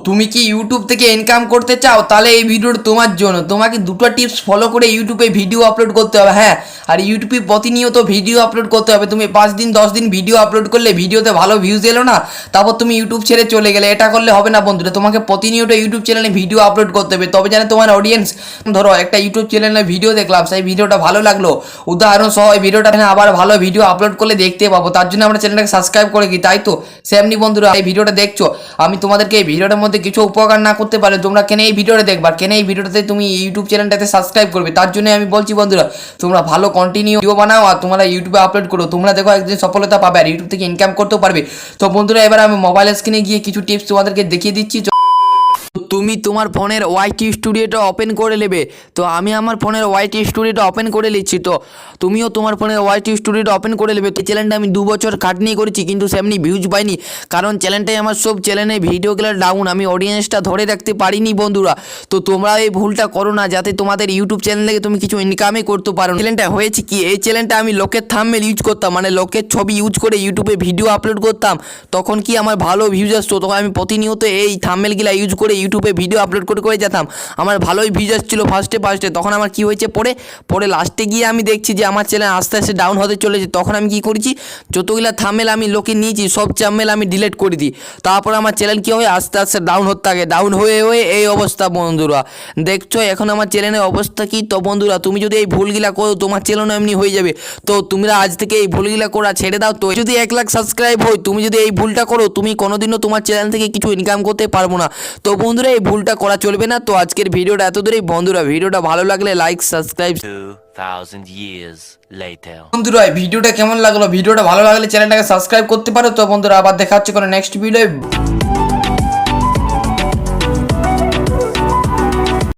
তুমি কি ইউটিউব থেকে ইনকাম করতে চাও? তাহলে এই ভিডিওটা তোমার জন্য। তোমাকে দুটো টিপস ফলো করে ইউটিউবে ভিডিও আপলোড করতে হবে। হ্যাঁ, আর ইউটিউবে প্রতিনিয়ত ভিডিও আপলোড করতে হবে। তুমি 5 দিন 10 দিন ভিডিও আপলোড করলে ভিডিওতে ভালো ভিউজ এলো না, তারপর তুমি ইউটিউব ছেড়ে চলে গেলে, এটা করলে হবে না বন্ধুরা। তোমাকে প্রতিনিয়ত ইউটিউব চ্যানেলে ভিডিও আপলোড করতে হবে, তবে জানে তোমার অডিয়েন্স। ধরো একটা ইউটিউব চ্যানেলে ভিডিও দেখলাম, সেই ভিডিওটা ভালো লাগলো, উদাহরণ সহ এই ভিডিওটা আবার ভালো ভিডিও আপলোড করলে দেখতে পাবো, তার জন্য আমরা চ্যানেলটাকে সাবস্ক্রাইব করে কি, তাই তো? সেমনি বন্ধুরা, এই ভিডিওটা দেখছো, আমি তোমাদেরকে এই ভিডিওটার মধ্যে কিছু উপকার না করতে পারলে তোমরা কেন এই ভিডিওটা দেখবা, কেন এই ভিডিওটাতে তুমি ইউটিউব চ্যানেলটাতে সাবস্ক্রাইব করবে? তার জন্য আমি বলছি বন্ধুরা, তোমরা ভালো কন্টিনিউ ভিডিও বানাও আর তোমরা ইউটিউবে আপলোড করো, তোমরা দেখো একদিন সফলতা পাবে আর ইউটিউব থেকে ইনকাম করতেও পারবে। তো বন্ধুরা, এবার আমি মোবাইল স্ক্রিনে গিয়ে কিছু টিপস তোমাদেরকে দেখিয়ে দিচ্ছি। তুমি তোমার ফোনের ওয়াইটি স্টুডিওটা ওপেন করে নেবে। তো আমি আমার ফোনের ওয়াইটি স্টুডিওটা ওপেন করে নিচ্ছি। তো তুমিও তোমার ফোনের ওয়াইটি স্টুডিওটা ওপেন করে নেবে। তো চ্যানেলটা আমি 2 বছর খাটনি করেছি, কিন্তু সেমনি ভিউজ পাইনি, কারণ চ্যানেলটাই আমার সব চ্যানেলে ভিডিওগুলো ডাউন, আমি অডিয়েন্সটা ধরে রাখতে পারিনি বন্ধুরা। তো তোমরা এই ভুলটা করো না, যাতে তোমাদের ইউটিউব চ্যানেল থেকে তুমি কিছু ইনকামই করতে পারো। চ্যানেলটা হয়েছে কি, এই চ্যানেলটা আমি লোকের থাম্বনেল ইউজ করতাম, মানে লোকের ছবি ইউজ করে ইউটিউবে ভিডিও আপলোড করতাম। তখন কি আমার ভালো ভিউজ আসতো, তখন আমি প্রতিনিয়ত এই থাম্বনেলগুলো ইউজ করে ইউটিউবে ভিডিও আপলোড করে যেতাম, আমার ভালোই ভিউজ আসছিল ফার্স্টে। তখন আমার কি হয়েছে, পরে লাস্টে গিয়ে আমি দেখছি যে আমার চ্যানেল আস্তে আস্তে ডাউন হতে চলেছে। তখন আমি কি করেছি, যতগুলা থাম্বনেল আমি লোকে নিয়েছি সব থাম্বনেল আমি ডিলিট করে দিই। তারপর আমার চ্যানেল কি হয়, আস্তে আস্তে ডাউন হতে থাকে, ডাউন হয়ে এই অবস্থা বন্ধুরা। দেখছো এখন আমার চ্যানেলের অবস্থা কি? তো বন্ধুরা, তুমি যদি এই ভুলগুলা করো, তোমার চ্যানেলও এমনি হয়ে যাবে। তো তোমরা আজ থেকে এই ভুলগুলা করা ছেড়ে দাও। তো যদি 1 লাখ সাবস্ক্রাইব হয়, তুমি যদি এই ভুলটা করো, তুমি কোনোদিনও তোমার চ্যানেল থেকে কিছু ইনকাম করতে পারবো না। তো বন্ধুরা, এই ভুলটা করা চলবে না। তো আজকের ভিডিওটা এত দূরেই বন্ধুরা, ভিডিওটা ভালো লাগলে লাইক সাবস্ক্রাইব। 2000 years later. বন্ধুরা, এই ভিডিওটা কেমন লাগলো? ভিডিওটা ভালো লাগলে চ্যানেলটাকে সাবস্ক্রাইব করতে পারো। তো বন্ধুরা, আবার দেখা হচ্ছে কোনো নেক্সট ভিডিও।